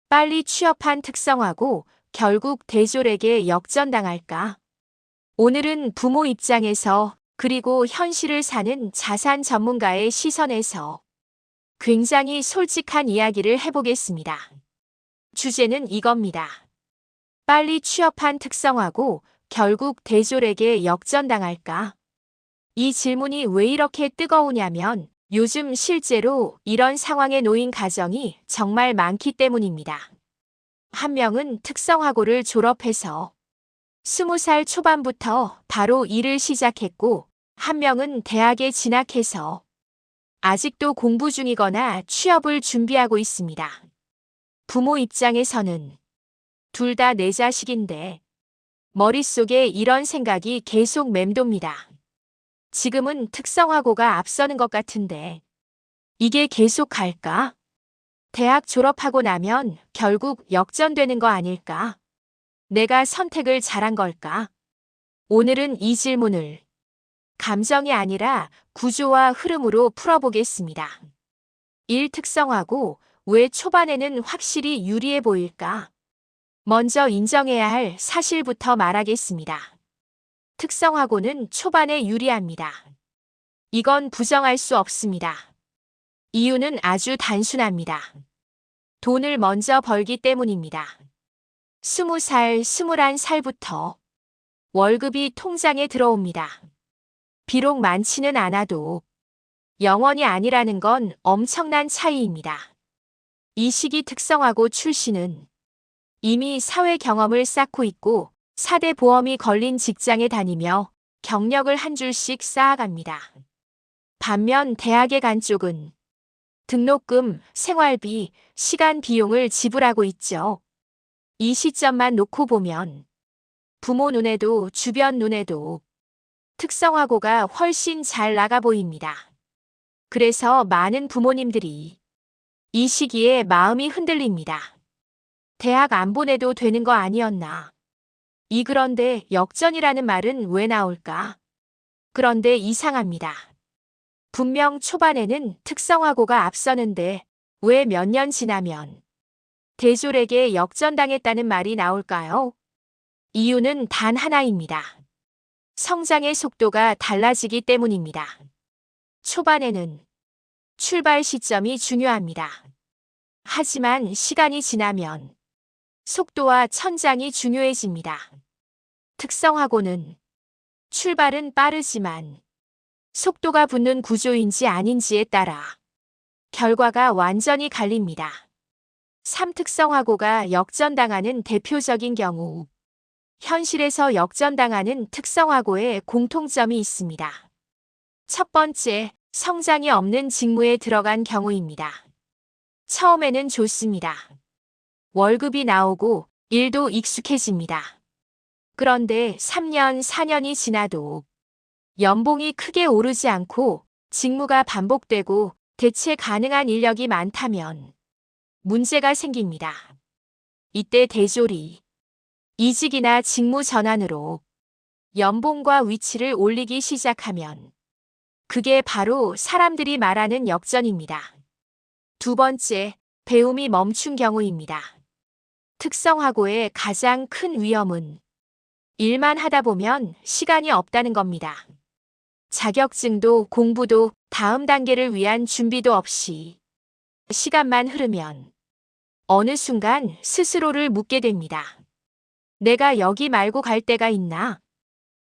빨리 취업한 특성화고 결국 대졸에게 역전당할까? 오늘은 부모 입장에서 그리고 현실을 사는 자산 전문가의 시선에서 굉장히 솔직한 이야기를 해보겠습니다. 주제는 이겁니다. 빨리 취업한 특성화고 결국 대졸에게 역전당할까? 이 질문이 왜 이렇게 뜨거우냐면 요즘 실제로 이런 상황에 놓인 가정이 정말 많기 때문입니다. 한 명은 특성화고를 졸업해서 20살 초반부터 바로 일을 시작했고, 한 명은 대학에 진학해서 아직도 공부 중이거나 취업을 준비하고 있습니다. 부모 입장에서는 둘 다 내 자식인데 머릿속에 이런 생각이 계속 맴돕니다. 지금은 특성화고가 앞서는 것 같은데 이게 계속 갈까? 대학 졸업하고 나면 결국 역전되는 거 아닐까? 내가 선택을 잘한 걸까? 오늘은 이 질문을 감정이 아니라 구조와 흐름으로 풀어보겠습니다. 1. 특성화고 왜 초반에는 확실히 유리해 보일까? 먼저 인정해야 할 사실부터 말하겠습니다. 특성화고는 초반에 유리합니다. 이건 부정할 수 없습니다. 이유는 아주 단순합니다. 돈을 먼저 벌기 때문입니다. 20살, 21살부터 월급이 통장에 들어옵니다. 비록 많지는 않아도 영원이 아니라는 건 엄청난 차이입니다. 이 시기 특성화고 출신은 이미 사회 경험을 쌓고 있고 4대 보험이 걸린 직장에 다니며 경력을 한 줄씩 쌓아갑니다. 반면 대학에 간 쪽은 등록금, 생활비, 시간 비용을 지불하고 있죠. 이 시점만 놓고 보면 부모 눈에도 주변 눈에도 특성화고가 훨씬 잘 나가 보입니다. 그래서 많은 부모님들이 이 시기에 마음이 흔들립니다. 대학 안 보내도 되는 거 아니었나? 그런데 역전이라는 말은 왜 나올까? 그런데 이상합니다. 분명 초반에는 특성화고가 앞서는데 왜 몇 년 지나면 대졸에게 역전당했다는 말이 나올까요? 이유는 단 하나입니다. 성장의 속도가 달라지기 때문입니다. 초반에는 출발 시점이 중요합니다. 하지만 시간이 지나면 속도와 천장이 중요해집니다. 특성화고는 출발은 빠르지만 속도가 붙는 구조인지 아닌지에 따라 결과가 완전히 갈립니다. 3. 특성화고가 역전당하는 대표적인 경우. 현실에서 역전당하는 특성화고의 공통점이 있습니다. 첫 번째, 성장이 없는 직무에 들어간 경우입니다. 처음에는 좋습니다. 월급이 나오고 일도 익숙해집니다. 그런데 3년, 4년이 지나도 연봉이 크게 오르지 않고 직무가 반복되고 대체 가능한 인력이 많다면 문제가 생깁니다. 이때 대졸이 이직이나 직무 전환으로 연봉과 위치를 올리기 시작하면 그게 바로 사람들이 말하는 역전입니다. 두 번째, 배움이 멈춘 경우입니다. 특성화고의 가장 큰 위험은 일만 하다 보면 시간이 없다는 겁니다. 자격증도 공부도 다음 단계를 위한 준비도 없이 시간만 흐르면 어느 순간 스스로를 묻게 됩니다. 내가 여기 말고 갈 데가 있나?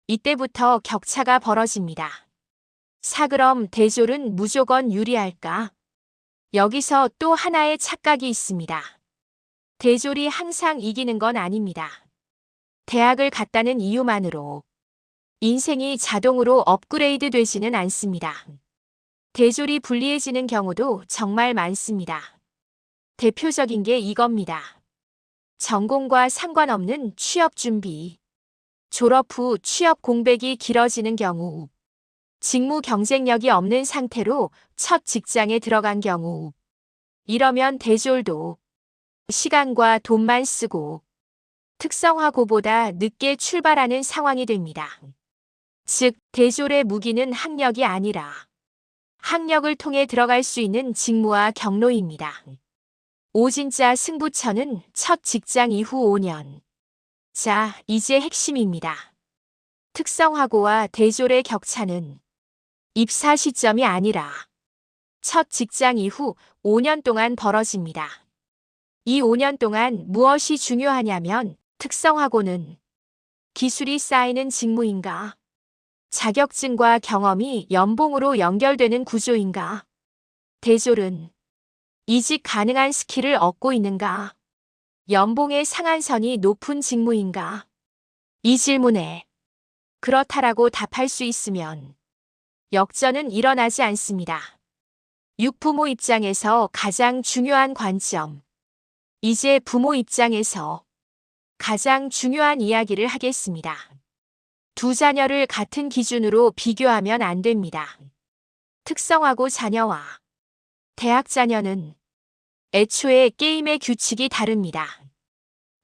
이때부터 격차가 벌어집니다. 4. 그럼 대졸은 무조건 유리할까? 여기서 또 하나의 착각이 있습니다. 대졸이 항상 이기는 건 아닙니다. 대학을 갔다는 이유만으로 인생이 자동으로 업그레이드 되지는 않습니다. 대졸이 불리해지는 경우도 정말 많습니다. 대표적인 게 이겁니다. 전공과 상관없는 취업 준비. 졸업 후 취업 공백이 길어지는 경우. 직무 경쟁력이 없는 상태로 첫 직장에 들어간 경우. 이러면 대졸도 시간과 돈만 쓰고 특성화고보다 늦게 출발하는 상황이 됩니다. 즉, 대졸의 무기는 학력이 아니라 학력을 통해 들어갈 수 있는 직무와 경로입니다. 오진짜 승부처는 첫 직장 이후 5년. 자, 이제 핵심입니다. 특성화고와 대졸의 격차는 입사 시점이 아니라 첫 직장 이후 5년 동안 벌어집니다. 이 5년 동안 무엇이 중요하냐면 특성화고는 기술이 쌓이는 직무인가? 자격증과 경험이 연봉으로 연결되는 구조인가? 대졸은 이직 가능한 스킬을 얻고 있는가? 연봉의 상한선이 높은 직무인가? 이 질문에 그렇다라고 답할 수 있으면 역전은 일어나지 않습니다. 육부모 입장에서 가장 중요한 관점. 이제 부모 입장에서 가장 중요한 이야기를 하겠습니다. 두 자녀를 같은 기준으로 비교하면 안 됩니다. 특성화고 자녀와 대학 자녀는 애초에 게임의 규칙이 다릅니다.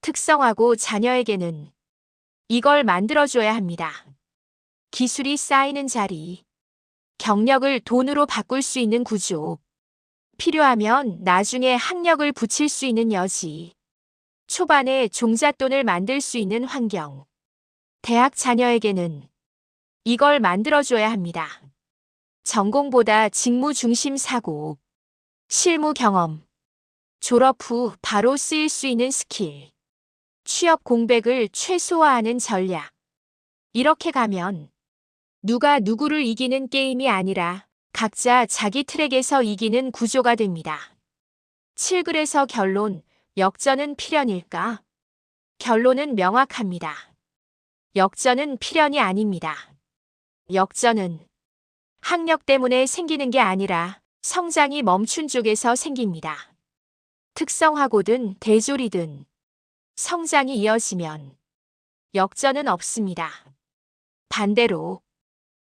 특성화고 자녀에게는 이걸 만들어줘야 합니다. 기술이 쌓이는 자리, 경력을 돈으로 바꿀 수 있는 구조, 필요하면 나중에 학력을 붙일 수 있는 여지, 초반에 종잣돈을 만들 수 있는 환경. 대학 자녀에게는 이걸 만들어줘야 합니다. 전공보다 직무 중심 사고, 실무 경험, 졸업 후 바로 쓰일 수 있는 스킬, 취업 공백을 최소화하는 전략. 이렇게 가면 누가 누구를 이기는 게임이 아니라 각자 자기 트랙에서 이기는 구조가 됩니다. 7글에서 결론, 역전은 필연일까? 결론은 명확합니다. 역전은 필연이 아닙니다. 역전은 학력 때문에 생기는 게 아니라 성장이 멈춘 쪽에서 생깁니다. 특성화고든 대졸이든 성장이 이어지면 역전은 없습니다. 반대로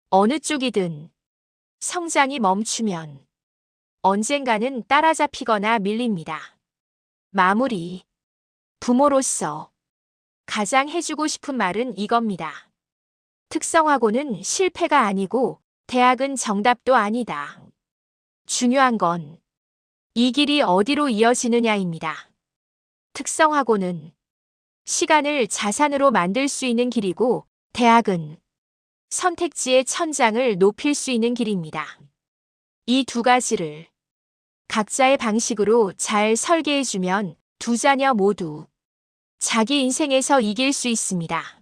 어느 쪽이든 성장이 멈추면 언젠가는 따라잡히거나 밀립니다. 마무리. 부모로서 가장 해주고 싶은 말은 이겁니다. 특성화고는 실패가 아니고 대학은 정답도 아니다. 중요한 건 이 길이 어디로 이어지느냐입니다. 특성화고는 시간을 자산으로 만들 수 있는 길이고 대학은 선택지의 천장을 높일 수 있는 길입니다. 이 두 가지를 각자의 방식으로 잘 설계해주면 두 자녀 모두 자기 인생에서 이길 수 있습니다.